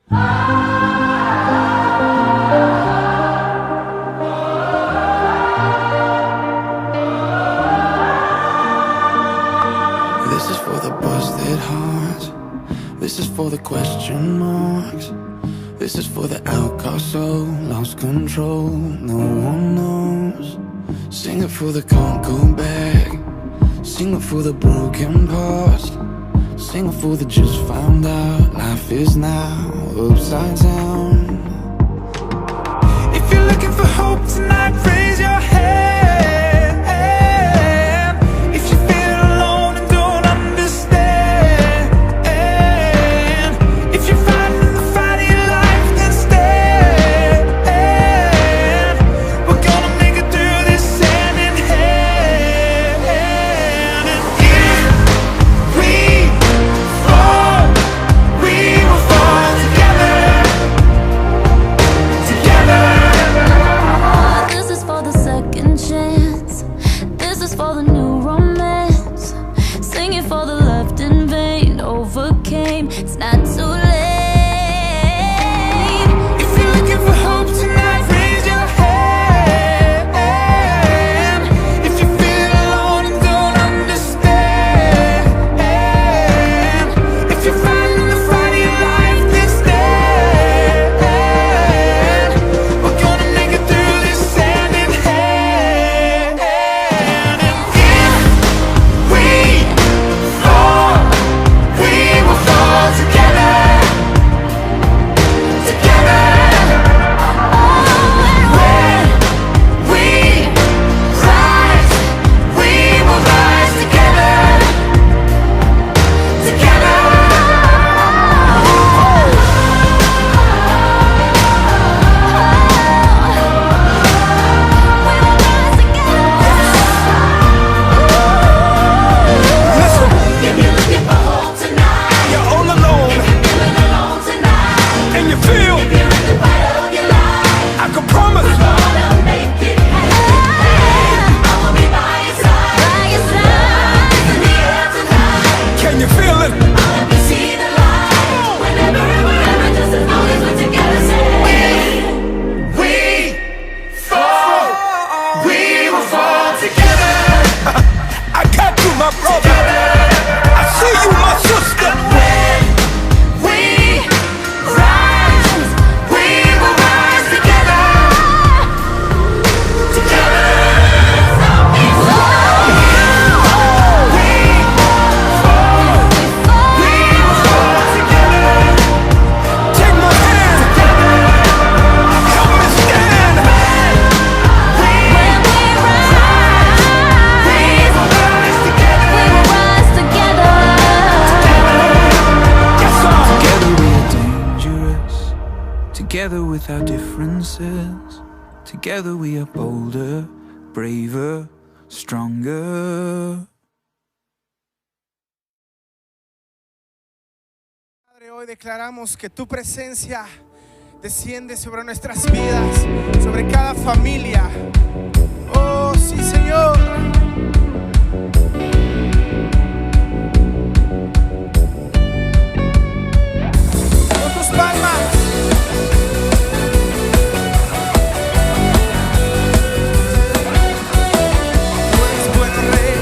This is for the busted hearts. This is for the question marks. This is for the outcast soul, lost control, no one knows. Sing it for the can't go back. Sing it for the broken past. Sing it for the just found out. Life is now upside down. If you're looking for hope tonight, raise your hand. If you feel alone and don't understand, if you're fighting the fight of your life, then stand. We're gonna make it through this hand in hand. And if we fall, we will fall together. Together. This is for the second chance. This is for the new romance. Singing for the left in vain. Overcame, it's not too late. If you're looking for hope tonight, raise your hand. If you feel alone and don't understand, if you're fighting the fight of your life, then stand. We're gonna make it through this hand in hand. And if we fall, we will fall together. Together. When we rise, we will rise together. Together. Listen, If you're looking for hope tonight, you're all alone feeling alone tonight, and you feel you're in the fight of your life. I can promise Gonna make it happen. I will be by your side. By your side. In the air tonight. can you feel it? Let me see the light. Whenever and wherever, just as long as we're together. Say, We fall, we will fall together. I got you, my brother. I see you, my sister. When we rise, we will rise together. Together. We fall, we will fall together. Take my hand, help me stand. when we rise, We will rise together. we will rise together. Yes, sir. Together we are dangerous. Together with our differences. Together we are bolder, braver, stronger. Padre, hoy declaramos que tu presencia desciende sobre nuestras vidas, sobre cada familia. Oh, sí, Señor. Con tus palmas. Tú eres bueno, Rey.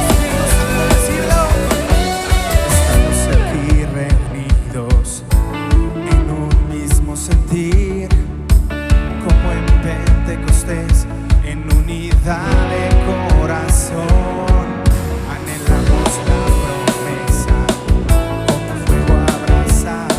Espíritu Santo, decirlo. Estamos aquí reunidos en un mismo sentir, como en Pentecostés, en unidad de corazón. Anhelamos la promesa, como fuego abrazar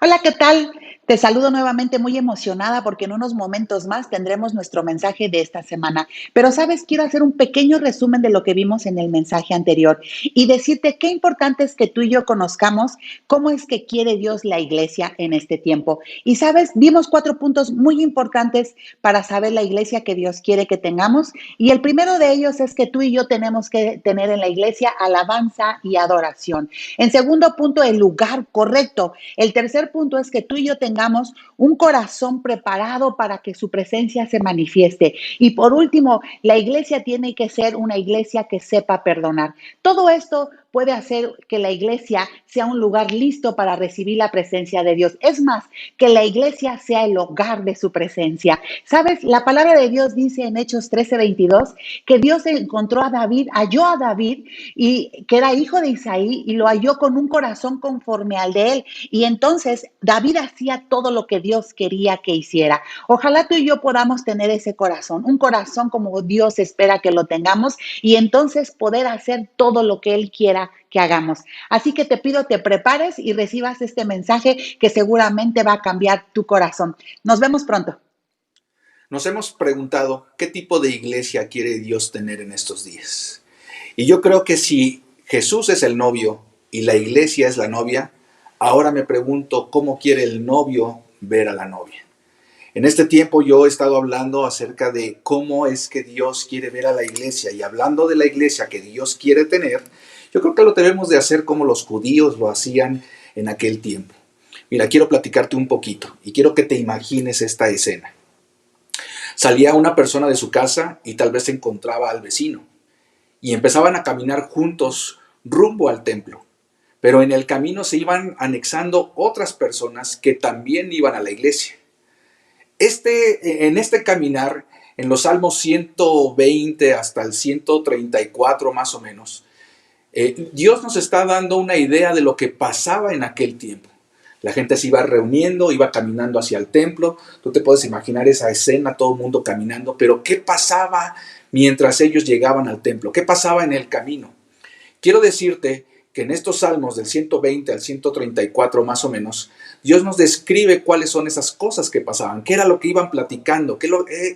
Hola, ¿qué tal? Te saludo nuevamente muy emocionada porque en unos momentos más tendremos nuestro mensaje de esta semana. Pero, ¿sabes? Quiero hacer un pequeño resumen de lo que vimos en el mensaje anterior y decirte qué importante es que tú y yo conozcamos cómo es que quiere Dios la iglesia en este tiempo. Y, ¿sabes? Vimos 4 puntos muy importantes para saber la iglesia que Dios quiere que tengamos. Y el primero de ellos es que tú y yo tenemos que tener en la iglesia alabanza y adoración. En segundo punto, el lugar correcto. El tercer punto es que tú y yo tengamos un corazón preparado para que su presencia se manifieste. Y por último, la iglesia tiene que ser una iglesia que sepa perdonar. Todo esto puede hacer que la iglesia sea un lugar listo para recibir la presencia de Dios. Es más, que la iglesia sea el hogar de su presencia. ¿Sabes? La palabra de Dios dice en Hechos 13:22 que Dios encontró a David, halló a David, y que era hijo de Isaí, y lo halló con un corazón conforme al de él. Y entonces David hacía todo lo que Dios quería que hiciera. Ojalá tú y yo podamos tener ese corazón, un corazón como Dios espera que lo tengamos, y entonces poder hacer todo lo que Él quiera que hagamos. Así que te pido te prepares y recibas este mensaje que seguramente va a cambiar tu corazón. Nos vemos pronto. Nos hemos preguntado qué tipo de iglesia quiere Dios tener en estos días. Y yo creo que si Jesús es el novio y la iglesia es la novia, ahora me pregunto cómo quiere el novio ver a la novia. En este tiempo yo he estado hablando acerca de cómo es que Dios quiere ver a la iglesia, y hablando de la iglesia que Dios quiere tener, yo creo que lo debemos de hacer como los judíos lo hacían en aquel tiempo. Mira, quiero platicarte un poquito y quiero que te imagines esta escena. Salía una persona de su casa y tal vez se encontraba al vecino y empezaban a caminar juntos rumbo al templo. Pero en el camino se iban anexando otras personas que también iban a la iglesia. En este caminar, en los Salmos 120 hasta el 134 más o menos, Dios nos está dando una idea de lo que pasaba en aquel tiempo. La gente se iba reuniendo, iba caminando hacia el templo. Tú te puedes imaginar esa escena, todo el mundo caminando. Pero ¿qué pasaba mientras ellos llegaban al templo? ¿Qué pasaba en el camino? Quiero decirte que en estos salmos del 120 al 134 más o menos, Dios nos describe cuáles son esas cosas que pasaban, qué era lo que iban platicando, qué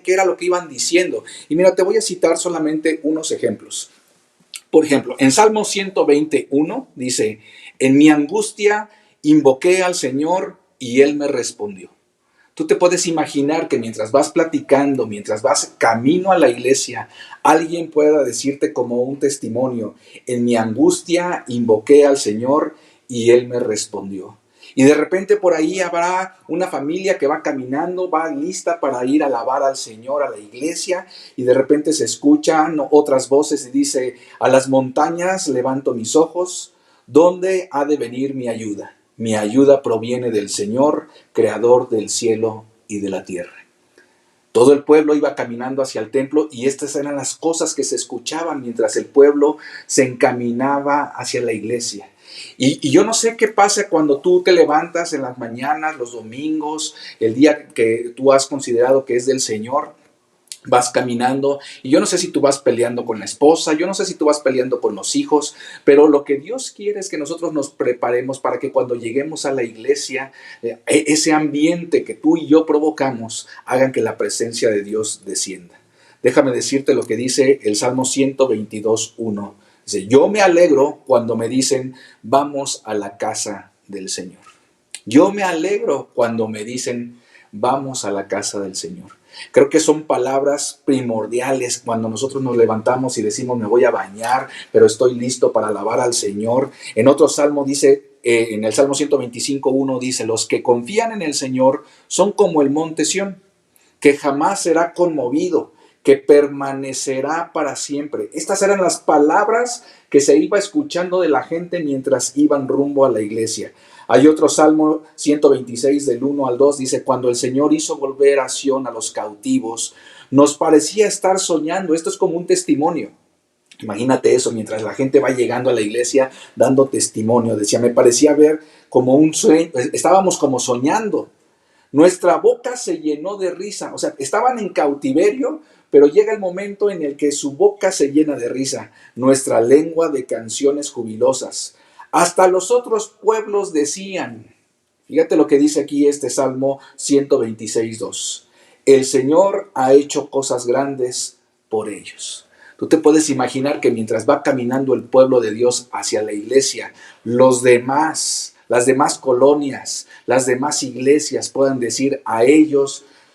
era lo que iban diciendo. Y mira, te voy a citar solamente unos ejemplos. Por ejemplo, en Salmo 121 dice: en mi angustia invoqué al Señor y Él me respondió. Tú te puedes imaginar que mientras vas platicando, mientras vas camino a la iglesia, alguien pueda decirte como un testimonio: en mi angustia invoqué al Señor y Él me respondió. Y de repente por ahí habrá una familia que va caminando, va lista para ir a alabar al Señor a la iglesia, y de repente se escuchan otras voces y dice: a las montañas levanto mis ojos, ¿dónde ha de venir mi ayuda? Mi ayuda proviene del Señor, creador del cielo y de la tierra. Todo el pueblo iba caminando hacia el templo, y estas eran las cosas que se escuchaban mientras el pueblo se encaminaba hacia la iglesia. Y yo no sé qué pasa cuando tú te levantas en las mañanas, los domingos, el día que tú has considerado que es del Señor. Vas caminando, y yo no sé si tú vas peleando con la esposa, yo no sé si tú vas peleando con los hijos, pero lo que Dios quiere es que nosotros nos preparemos para que cuando lleguemos a la iglesia, ese ambiente que tú y yo provocamos hagan que la presencia de Dios descienda. Déjame decirte lo que dice el Salmo 122:1. Dice: yo me alegro cuando me dicen vamos a la casa del Señor. Yo me alegro cuando me dicen vamos a la casa del Señor. Creo que son palabras primordiales cuando nosotros nos levantamos y decimos: me voy a bañar, pero estoy listo para alabar al Señor. En otro salmo dice, en el Salmo 125:1 dice: los que confían en el Señor son como el monte Sión, que jamás será conmovido, que permanecerá para siempre. Estas eran las palabras que se iba escuchando de la gente mientras iban rumbo a la iglesia. Hay otro Salmo 126 del 1 al 2, dice: cuando el Señor hizo volver a Sión a los cautivos, nos parecía estar soñando. Esto es como un testimonio. Imagínate eso, mientras la gente va llegando a la iglesia dando testimonio. Decía: me parecía ver como un sueño, estábamos como soñando. Nuestra boca se llenó de risa. O sea, estaban en cautiverio, pero llega el momento en el que su boca se llena de risa. Nuestra lengua de canciones jubilosas. Hasta los otros pueblos decían: Fíjate lo que dice aquí este Salmo 126:2. El Señor ha hecho cosas grandes por ellos. Tú te puedes imaginar que mientras va caminando el pueblo de Dios hacia la iglesia, las demás colonias, las demás iglesias puedan decir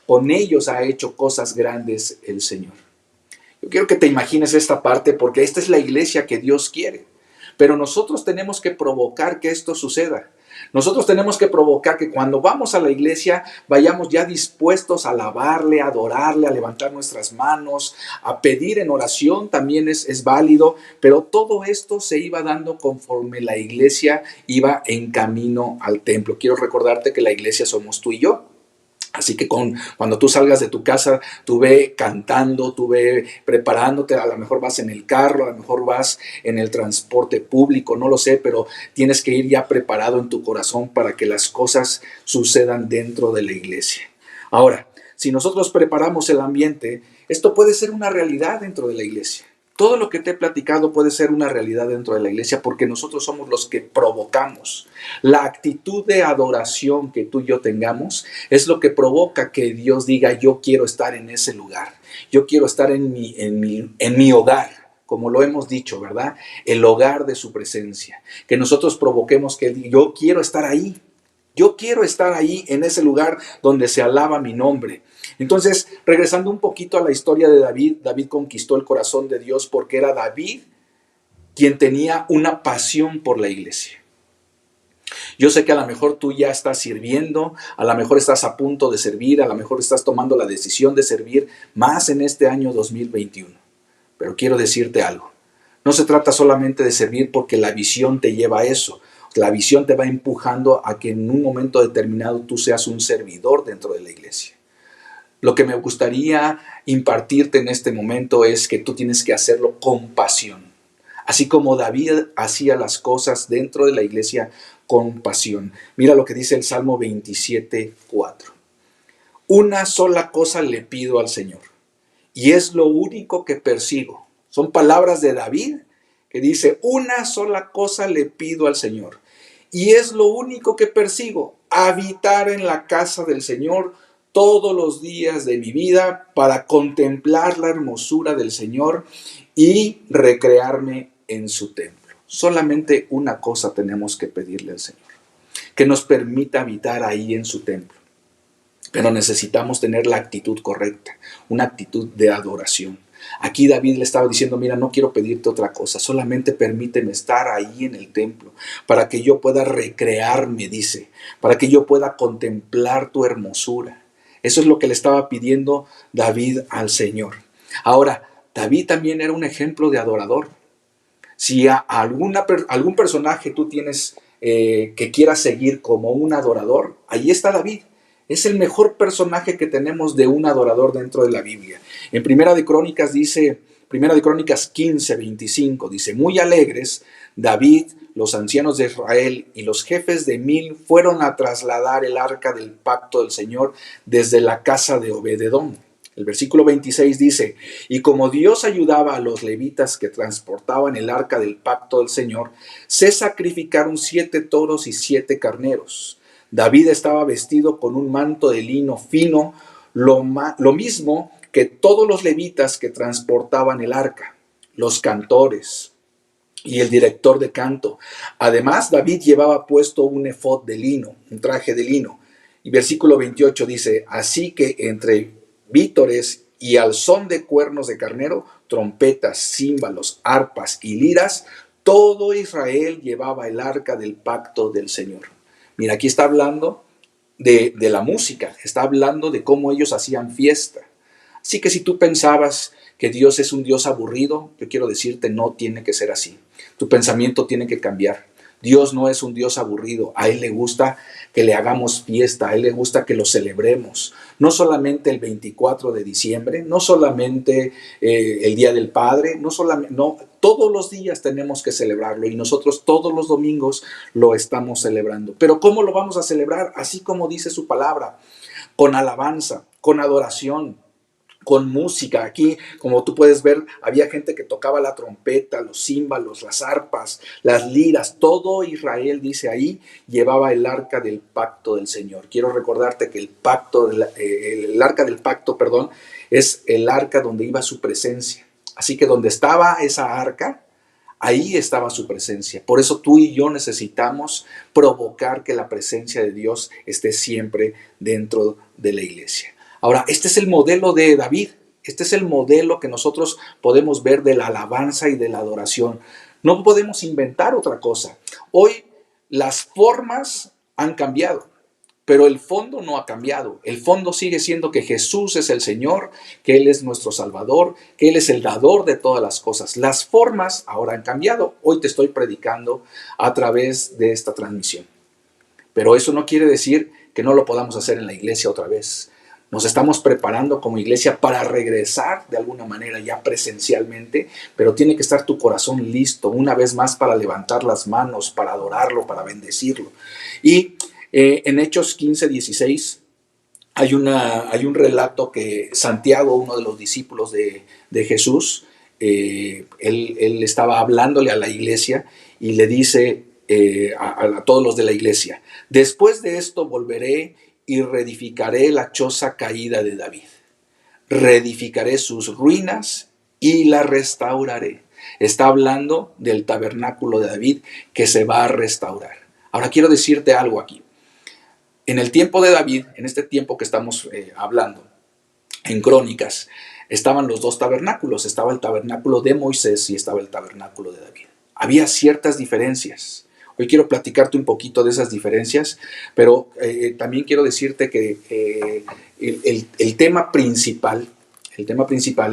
con ellos ha hecho cosas grandes el Señor. Yo quiero que te imagines esta parte porque esta es la iglesia que Dios quiere. Pero nosotros tenemos que provocar que esto suceda. Nosotros tenemos que provocar que cuando vamos a la iglesia vayamos ya dispuestos a alabarle, a adorarle, a levantar nuestras manos, a pedir en oración, también es válido, pero todo esto se iba dando conforme la iglesia iba en camino al templo. Quiero recordarte que la iglesia somos tú y yo. Así que cuando tú salgas de tu casa, tú ve cantando, tú ve preparándote, a lo mejor vas en el carro, a lo mejor vas en el transporte público, no lo sé, pero tienes que ir ya preparado en tu corazón para que las cosas sucedan dentro de la iglesia. Ahora, si nosotros preparamos el ambiente, esto puede ser una realidad dentro de la iglesia. Todo lo que te he platicado puede ser una realidad dentro de la iglesia porque nosotros somos los que provocamos. La actitud de adoración que tú y yo tengamos es lo que provoca que Dios diga, yo quiero estar en ese lugar. Yo quiero estar en mi hogar, como lo hemos dicho, ¿verdad? El hogar de su presencia. Que nosotros provoquemos que Él diga, yo quiero estar ahí. Yo quiero estar ahí en ese lugar donde se alaba mi nombre. Entonces, regresando un poquito a la historia de David, David conquistó el corazón de Dios porque era David quien tenía una pasión por la iglesia. Yo sé que a lo mejor tú ya estás sirviendo, a lo mejor estás a punto de servir, a lo mejor estás tomando la decisión de servir más en este año 2021. Pero quiero decirte algo, no se trata solamente de servir porque la visión te lleva a eso. La visión te va empujando a que en un momento determinado tú seas un servidor dentro de la iglesia. Lo que me gustaría impartirte en este momento es que tú tienes que hacerlo con pasión. Así como David hacía las cosas dentro de la iglesia con pasión. Mira lo que dice el Salmo 27:4. Una sola cosa le pido al Señor, y es lo único que persigo. Son palabras de David que dice, una sola cosa le pido al Señor, y es lo único que persigo, habitar en la casa del Señor todos los días de mi vida para contemplar la hermosura del Señor y recrearme en su templo. Solamente una cosa tenemos que pedirle al Señor, que nos permita habitar ahí en su templo. Pero necesitamos tener la actitud correcta, una actitud de adoración. Aquí David le estaba diciendo, mira, no quiero pedirte otra cosa, solamente permíteme estar ahí en el templo, para que yo pueda recrearme, dice, para que yo pueda contemplar tu hermosura. Eso es lo que le estaba pidiendo David al Señor. Ahora, David también era un ejemplo de adorador. Si a algún personaje tú tienes que quieras seguir como un adorador, ahí está David. Es el mejor personaje que tenemos de un adorador dentro de la Biblia. En Primera de Crónicas 15:25 dice, muy alegres, David, los ancianos de Israel y los jefes de 1000 fueron a trasladar el arca del pacto del Señor desde la casa de Obed-edom. El versículo 26 dice, y como Dios ayudaba a los levitas que transportaban el arca del pacto del Señor, se sacrificaron 7 toros y 7 carneros. David estaba vestido con un manto de lino fino, lo mismo que todos los levitas que transportaban el arca, los cantores y el director de canto. Además, David llevaba puesto un efod de lino, un traje de lino. Y versículo 28 dice, así que entre vítores y al son de cuernos de carnero, trompetas, címbalos, arpas y liras, todo Israel llevaba el arca del pacto del Señor. Mira, aquí está hablando de la música, está hablando de cómo ellos hacían fiesta. Así que si tú pensabas que Dios es un Dios aburrido, yo quiero decirte, no tiene que ser así. Tu pensamiento tiene que cambiar. Dios no es un Dios aburrido. A Él le gusta que le hagamos fiesta, a Él le gusta que lo celebremos. No solamente el 24 de diciembre, no solamente el Día del Padre, todos los días tenemos que celebrarlo y nosotros todos los domingos lo estamos celebrando. Pero ¿cómo lo vamos a celebrar? Así como dice su palabra, con alabanza, con adoración, con música. Aquí, como tú puedes ver, había gente que tocaba la trompeta, los címbalos, las arpas, las liras. Todo Israel, dice ahí, llevaba el arca del pacto del Señor. Quiero recordarte que el arca del pacto, perdón, es el arca donde iba su presencia. Así que donde estaba esa arca, ahí estaba su presencia. Por eso tú y yo necesitamos provocar que la presencia de Dios esté siempre dentro de la iglesia. Ahora, este es el modelo de David. Este es el modelo que nosotros podemos ver de la alabanza y de la adoración. No podemos inventar otra cosa. Hoy las formas han cambiado, pero el fondo no ha cambiado. El fondo sigue siendo que Jesús es el Señor, que Él es nuestro Salvador, que Él es el dador de todas las cosas. Las formas ahora han cambiado. Hoy te estoy predicando a través de esta transmisión. Pero eso no quiere decir que no lo podamos hacer en la iglesia otra vez. Nos estamos preparando como iglesia para regresar de alguna manera ya presencialmente, pero tiene que estar tu corazón listo una vez más para levantar las manos, para adorarlo, para bendecirlo. Y en Hechos 15, 16 hay un relato que Santiago, uno de los discípulos de Jesús, él estaba hablándole a la iglesia y le dice a todos los de la iglesia: después de esto volveré y reedificaré la choza caída de David. Reedificaré sus ruinas y la restauraré. Está hablando del tabernáculo de David que se va a restaurar. Ahora quiero decirte algo aquí. En el tiempo de David, en este tiempo que estamos hablando, en Crónicas, estaban los dos tabernáculos. Estaba el tabernáculo de Moisés y estaba el tabernáculo de David. Había ciertas diferencias. Hoy quiero platicarte un poquito de esas diferencias, pero también quiero decirte que el tema principal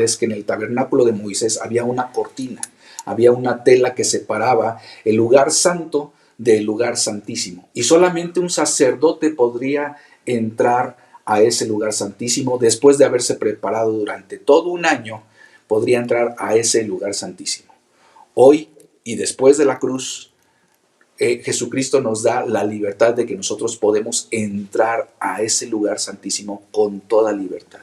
es que en el tabernáculo de Moisés había una cortina, había una tela que separaba el lugar santo del lugar santísimo. Y solamente un sacerdote podría entrar a ese lugar santísimo después de haberse preparado durante todo un año, podría entrar a ese lugar santísimo. Hoy y después de la cruz, Jesucristo nos da la libertad de que nosotros podemos entrar a ese lugar santísimo con toda libertad.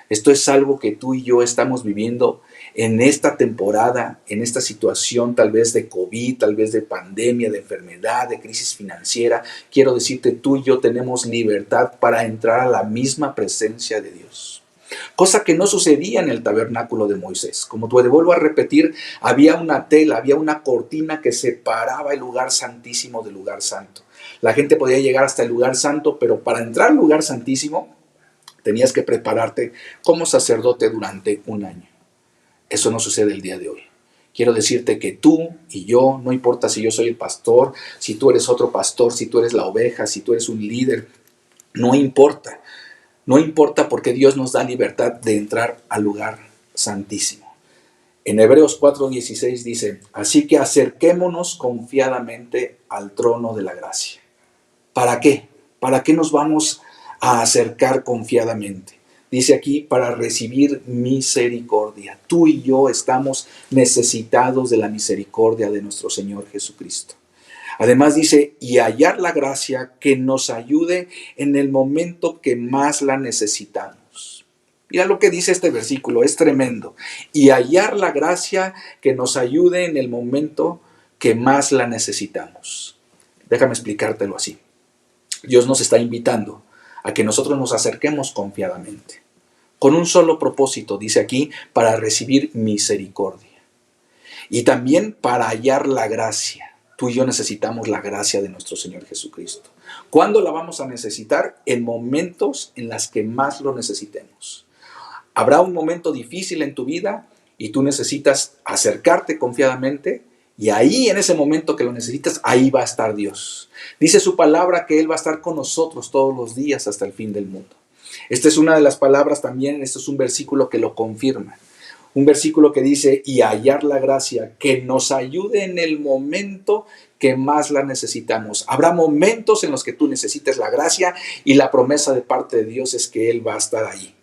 Esto es algo que tú y yo estamos viviendo en esta temporada, en esta situación tal vez de COVID, tal vez de pandemia, de enfermedad, de crisis financiera. Quiero decirte, tú y yo tenemos libertad para entrar a la misma presencia de Dios. Cosa que no sucedía en el tabernáculo de Moisés. Como te vuelvo a repetir, había una tela, había una cortina que separaba el lugar santísimo del lugar santo. La gente podía llegar hasta el lugar santo, pero para entrar al lugar santísimo tenías que prepararte como sacerdote durante un año. Eso no sucede el día de hoy. Quiero decirte que tú y yo, no importa si yo soy el pastor, si tú eres otro pastor, si tú eres la oveja, si tú eres un líder, no importa. No importa, porque Dios nos da libertad de entrar al lugar santísimo. En Hebreos 4:16 dice: así que acerquémonos confiadamente al trono de la gracia. ¿Para qué? ¿Para qué nos vamos a acercar confiadamente? Dice aquí, para recibir misericordia. Tú y yo estamos necesitados de la misericordia de nuestro Señor Jesucristo. Además dice, y hallar la gracia que nos ayude en el momento que más la necesitamos. Mira lo que dice este versículo, es tremendo. Y hallar la gracia que nos ayude en el momento que más la necesitamos. Déjame explicártelo así. Dios nos está invitando a que nosotros nos acerquemos confiadamente, con un solo propósito, dice aquí, para recibir misericordia. Y también para hallar la gracia. Tú y yo necesitamos la gracia de nuestro Señor Jesucristo. ¿Cuándo la vamos a necesitar? En momentos en los que más lo necesitemos. Habrá un momento difícil en tu vida y tú necesitas acercarte confiadamente, y ahí, en ese momento que lo necesitas, ahí va a estar Dios. Dice su palabra que Él va a estar con nosotros todos los días hasta el fin del mundo. Esta es una de las palabras también, esto es un versículo que lo confirma. Un versículo que dice, y hallar la gracia que nos ayude en el momento que más la necesitamos. Habrá momentos en los que tú necesites la gracia, y la promesa de parte de Dios es que Él va a estar ahí.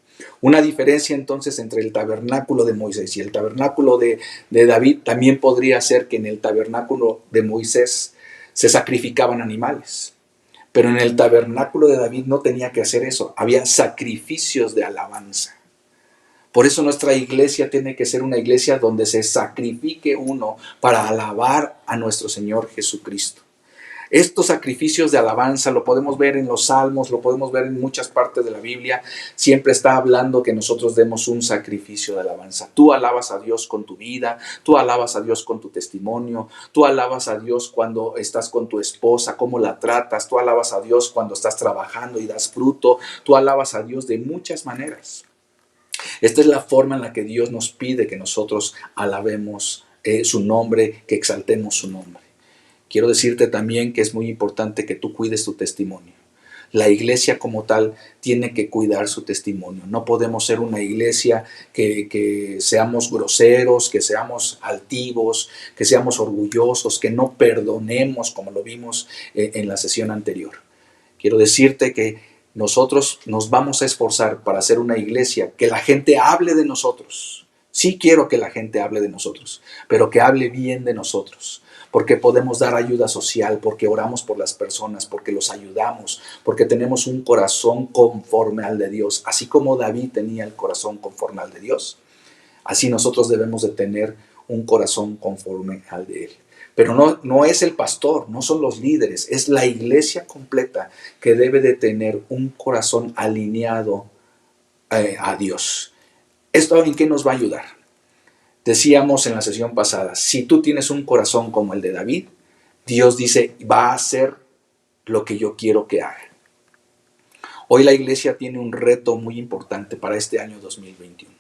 Una diferencia entonces entre el tabernáculo de Moisés y el tabernáculo de David también podría ser que en el tabernáculo de Moisés se sacrificaban animales. Pero en el tabernáculo de David no tenía que hacer eso. Había sacrificios de alabanza. Por eso nuestra iglesia tiene que ser una iglesia donde se sacrifique uno para alabar a nuestro Señor Jesucristo. Estos sacrificios de alabanza lo podemos ver en los Salmos, lo podemos ver en muchas partes de la Biblia. Siempre está hablando que nosotros demos un sacrificio de alabanza. Tú alabas a Dios con tu vida, tú alabas a Dios con tu testimonio, tú alabas a Dios cuando estás con tu esposa, cómo la tratas, tú alabas a Dios cuando estás trabajando y das fruto, tú alabas a Dios de muchas maneras. Esta es la forma en la que Dios nos pide que nosotros alabemos su nombre, que exaltemos su nombre. Quiero decirte también que es muy importante que tú cuides tu testimonio. La iglesia como tal tiene que cuidar su testimonio. No podemos ser una iglesia que seamos groseros, que seamos altivos, que seamos orgullosos, que no perdonemos como lo vimos en la sesión anterior. Quiero decirte que nosotros nos vamos a esforzar para ser una iglesia que la gente hable de nosotros. Sí quiero que la gente hable de nosotros, pero que hable bien de nosotros. Porque podemos dar ayuda social, porque oramos por las personas, porque los ayudamos, porque tenemos un corazón conforme al de Dios. Así como David tenía el corazón conforme al de Dios, así nosotros debemos de tener un corazón conforme al de Él. Pero no es el pastor, no son los líderes, es la iglesia completa que debe de tener un corazón alineado a Dios. ¿Esto en qué nos va a ayudar? Decíamos en la sesión pasada, si tú tienes un corazón como el de David, Dios dice, va a hacer lo que yo quiero que haga. Hoy la iglesia tiene un reto muy importante para este año 2021.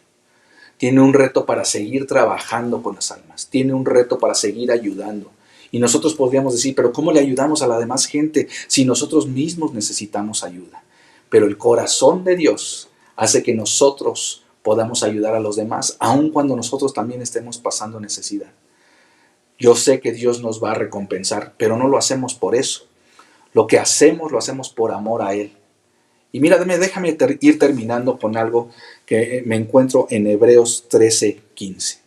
Tiene un reto para seguir trabajando con las almas. Tiene un reto para seguir ayudando. Y nosotros podríamos decir, pero ¿cómo le ayudamos a la demás gente si nosotros mismos necesitamos ayuda? Pero el corazón de Dios hace que nosotros podamos ayudar a los demás, aun cuando nosotros también estemos pasando necesidad. Yo sé que Dios nos va a recompensar, pero no lo hacemos por eso. Lo que hacemos, lo hacemos por amor a Él. Y mira, déjame ir terminando con algo que me encuentro en Hebreos 13:15.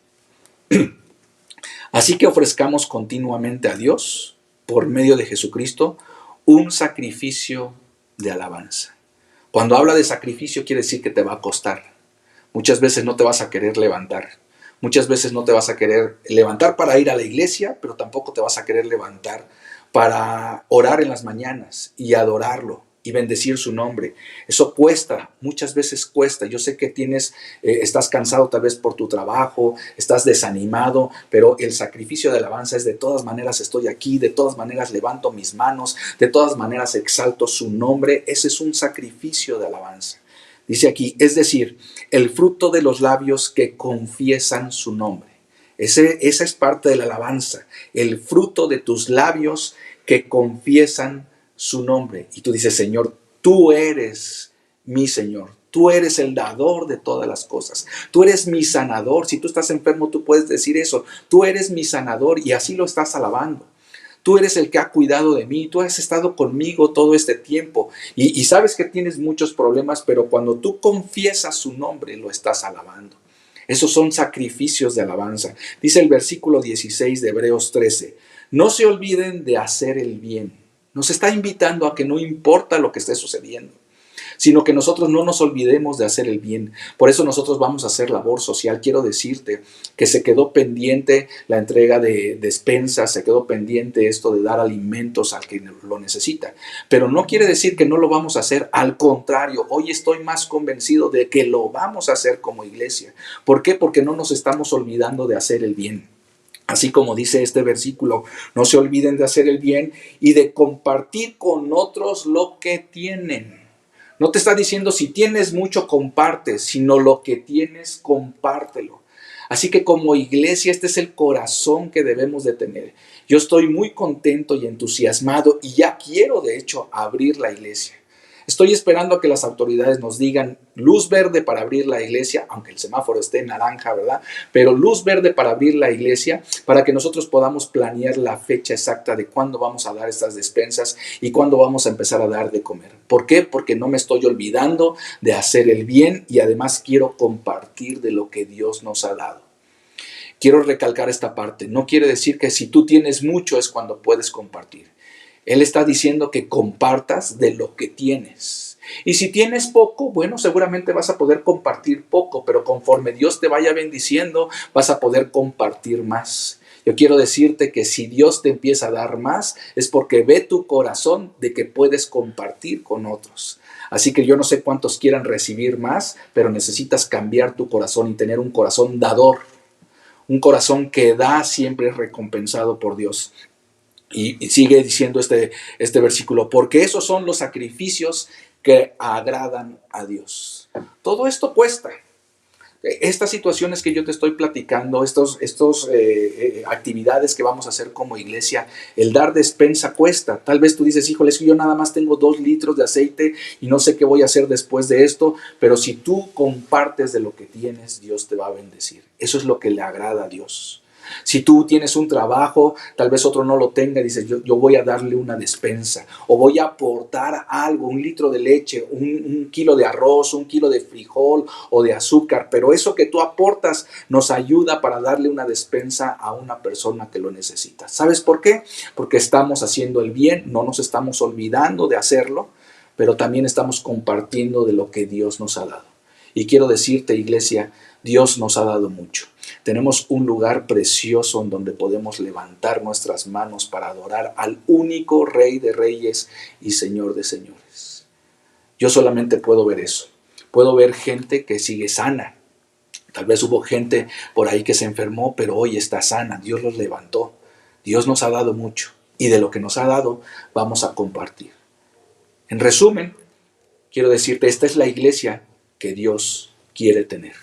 Así que ofrezcamos continuamente a Dios, por medio de Jesucristo, un sacrificio de alabanza. Cuando habla de sacrificio quiere decir que te va a costar. Muchas veces no te vas a querer levantar. Muchas veces no te vas a querer levantar para ir a la iglesia, pero tampoco te vas a querer levantar para orar en las mañanas y adorarlo y bendecir su nombre. Eso cuesta, muchas veces cuesta. Yo sé que estás cansado tal vez por tu trabajo, estás desanimado, pero el sacrificio de alabanza es de todas maneras estoy aquí, de todas maneras levanto mis manos, de todas maneras exalto su nombre. Ese es un sacrificio de alabanza. Dice aquí, es decir, el fruto de los labios que confiesan su nombre. Esa es parte de la alabanza, el fruto de tus labios que confiesan su nombre. Y tú dices, Señor, tú eres mi Señor. Tú eres el dador de todas las cosas. Tú eres mi sanador. Si tú estás enfermo, tú puedes decir eso. Tú eres mi sanador y así lo estás alabando. Tú eres el que ha cuidado de mí, tú has estado conmigo todo este tiempo y sabes que tienes muchos problemas, pero cuando tú confiesas su nombre, lo estás alabando. Esos son sacrificios de alabanza. Dice el versículo 16 de Hebreos 13, no se olviden de hacer el bien. Nos está invitando a que no importa lo que esté sucediendo, sino que nosotros no nos olvidemos de hacer el bien. Por eso nosotros vamos a hacer labor social. Quiero decirte que se quedó pendiente la entrega de despensas, se quedó pendiente esto de dar alimentos al que lo necesita. Pero no quiere decir que no lo vamos a hacer. Al contrario, hoy estoy más convencido de que lo vamos a hacer como iglesia. ¿Por qué? Porque no nos estamos olvidando de hacer el bien. Así como dice este versículo, no se olviden de hacer el bien y de compartir con otros lo que tienen. No te está diciendo si tienes mucho, comparte, sino lo que tienes, compártelo. Así que como iglesia, este es el corazón que debemos de tener. Yo estoy muy contento y entusiasmado y ya quiero, de hecho, abrir la iglesia. Estoy esperando a que las autoridades nos digan luz verde para abrir la iglesia, aunque el semáforo esté en naranja, ¿verdad? Pero luz verde para abrir la iglesia, para que nosotros podamos planear la fecha exacta de cuándo vamos a dar estas despensas y cuándo vamos a empezar a dar de comer. ¿Por qué? Porque no me estoy olvidando de hacer el bien y además quiero compartir de lo que Dios nos ha dado. Quiero recalcar esta parte. No quiere decir que si tú tienes mucho es cuando puedes compartir. Él está diciendo que compartas de lo que tienes. Y si tienes poco, bueno, seguramente vas a poder compartir poco, pero conforme Dios te vaya bendiciendo, vas a poder compartir más. Yo quiero decirte que si Dios te empieza a dar más, es porque ve tu corazón de que puedes compartir con otros. Así que yo no sé cuántos quieran recibir más, pero necesitas cambiar tu corazón y tener un corazón dador. Un corazón que da siempre es recompensado por Dios. Y sigue diciendo este versículo, porque esos son los sacrificios que agradan a Dios. Todo esto cuesta. Estas situaciones que yo te estoy platicando, estos actividades que vamos a hacer como iglesia, el dar despensa cuesta. Tal vez tú dices, híjole, es que yo nada más tengo 2 litros de aceite y no sé qué voy a hacer después de esto, pero si tú compartes de lo que tienes, Dios te va a bendecir. Eso es lo que le agrada a Dios. Si tú tienes un trabajo, tal vez otro no lo tenga, dices, yo voy a darle una despensa o voy a aportar algo, 1 litro de leche, un kilo de arroz, 1 kilo de frijol o de azúcar, pero eso que tú aportas nos ayuda para darle una despensa a una persona que lo necesita. ¿Sabes por qué? Porque estamos haciendo el bien, no nos estamos olvidando de hacerlo, pero también estamos compartiendo de lo que Dios nos ha dado. Y quiero decirte, iglesia, Dios nos ha dado mucho. Tenemos un lugar precioso en donde podemos levantar nuestras manos para adorar al único Rey de Reyes y Señor de Señores. Yo solamente puedo ver eso. Puedo ver gente que sigue sana. Tal vez hubo gente por ahí que se enfermó, pero hoy está sana. Dios los levantó. Dios nos ha dado mucho. Y de lo que nos ha dado, vamos a compartir. En resumen, quiero decirte, esta es la iglesia que Dios quiere tener.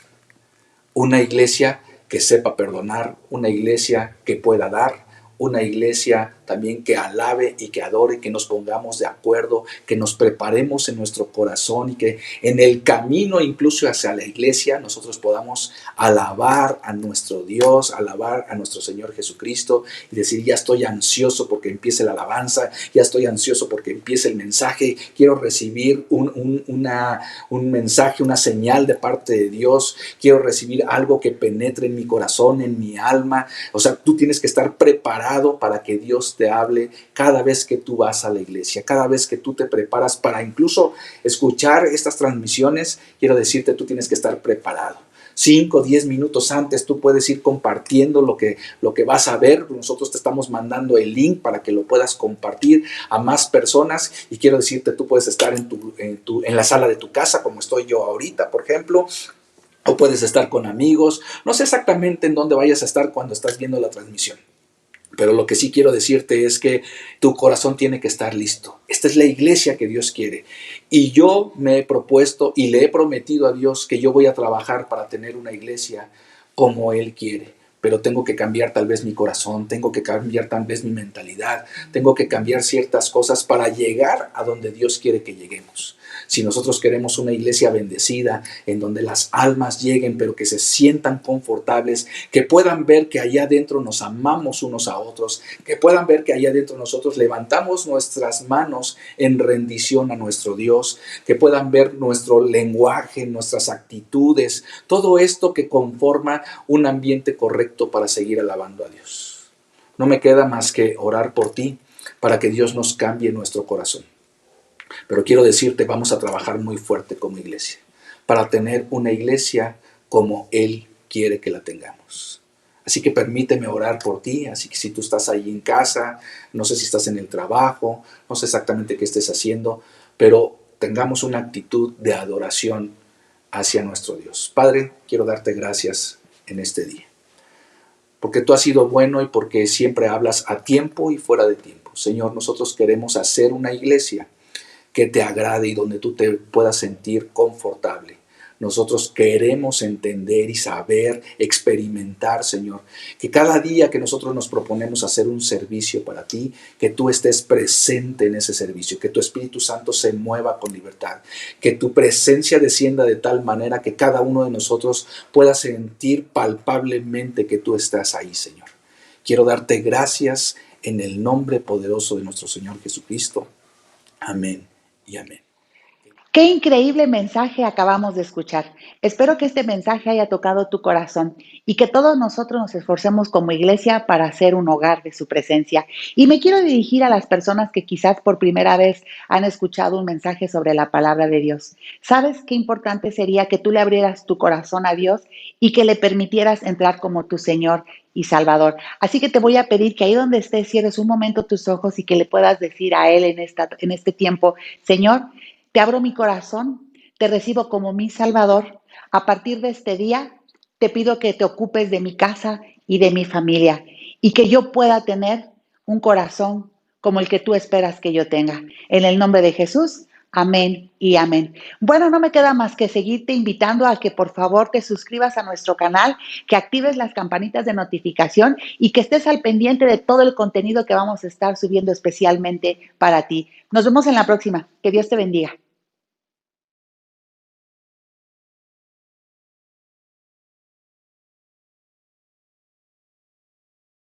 Una iglesia que sepa perdonar, una iglesia que pueda dar, una iglesia también que alabe y que adore, que nos pongamos de acuerdo, que nos preparemos en nuestro corazón y que en el camino incluso hacia la iglesia nosotros podamos alabar a nuestro Dios, alabar a nuestro Señor Jesucristo y decir, ya estoy ansioso porque empiece la alabanza, ya estoy ansioso porque empiece el mensaje, quiero recibir un mensaje, una señal de parte de Dios, quiero recibir algo que penetre en mi corazón, en mi alma. O sea, tú tienes que estar preparado para que Dios te hable cada vez que tú vas a la iglesia, cada vez que tú te preparas para incluso escuchar estas transmisiones. Quiero decirte, tú tienes que estar preparado. 5 o 10 minutos antes tú puedes ir compartiendo lo que vas a ver. Nosotros te estamos mandando el link para que lo puedas compartir a más personas. Y quiero decirte, tú puedes estar en la sala de tu casa, como estoy yo ahorita, por ejemplo, o puedes estar con amigos. No sé exactamente en dónde vayas a estar cuando estás viendo la transmisión. Pero lo que sí quiero decirte es que tu corazón tiene que estar listo. Esta es la iglesia que Dios quiere. Y yo me he propuesto y le he prometido a Dios que yo voy a trabajar para tener una iglesia como Él quiere. Pero tengo que cambiar tal vez mi corazón, tengo que cambiar tal vez mi mentalidad, tengo que cambiar ciertas cosas para llegar a donde Dios quiere que lleguemos. Si nosotros queremos una iglesia bendecida, en donde las almas lleguen, pero que se sientan confortables, que puedan ver que allá adentro nos amamos unos a otros, que puedan ver que allá adentro nosotros levantamos nuestras manos en rendición a nuestro Dios, que puedan ver nuestro lenguaje, nuestras actitudes, todo esto que conforma un ambiente correcto para seguir alabando a Dios. No me queda más que orar por ti para que Dios nos cambie nuestro corazón. Pero quiero decirte, vamos a trabajar muy fuerte como iglesia, para tener una iglesia como Él quiere que la tengamos. Así que permíteme orar por ti. Así que si tú estás ahí en casa, no sé si estás en el trabajo, no sé exactamente qué estés haciendo, pero tengamos una actitud de adoración hacia nuestro Dios. Padre, quiero darte gracias en este día, porque tú has sido bueno y porque siempre hablas a tiempo y fuera de tiempo. Señor, nosotros queremos hacer una iglesia que te agrade y donde tú te puedas sentir confortable. Nosotros queremos entender y saber, experimentar, Señor, que cada día que nosotros nos proponemos hacer un servicio para ti, que tú estés presente en ese servicio, que tu Espíritu Santo se mueva con libertad, que tu presencia descienda de tal manera que cada uno de nosotros pueda sentir palpablemente que tú estás ahí, Señor. Quiero darte gracias en el nombre poderoso de nuestro Señor Jesucristo. Amén y amén. Qué increíble mensaje acabamos de escuchar. Espero que este mensaje haya tocado tu corazón y que todos nosotros nos esforcemos como iglesia para ser un hogar de su presencia. Y me quiero dirigir a las personas que quizás por primera vez han escuchado un mensaje sobre la palabra de Dios. ¿Sabes qué importante sería que tú le abrieras tu corazón a Dios y que le permitieras entrar como tu Señor y Salvador? Así que te voy a pedir que ahí donde estés cierres un momento tus ojos y que le puedas decir a Él en este tiempo: Señor, te abro mi corazón, te recibo como mi Salvador. A partir de este día, te pido que te ocupes de mi casa y de mi familia y que yo pueda tener un corazón como el que tú esperas que yo tenga. En el nombre de Jesús, amén y amén. Bueno, no me queda más que seguirte invitando a que por favor te suscribas a nuestro canal, que actives las campanitas de notificación y que estés al pendiente de todo el contenido que vamos a estar subiendo especialmente para ti. Nos vemos en la próxima. Que Dios te bendiga.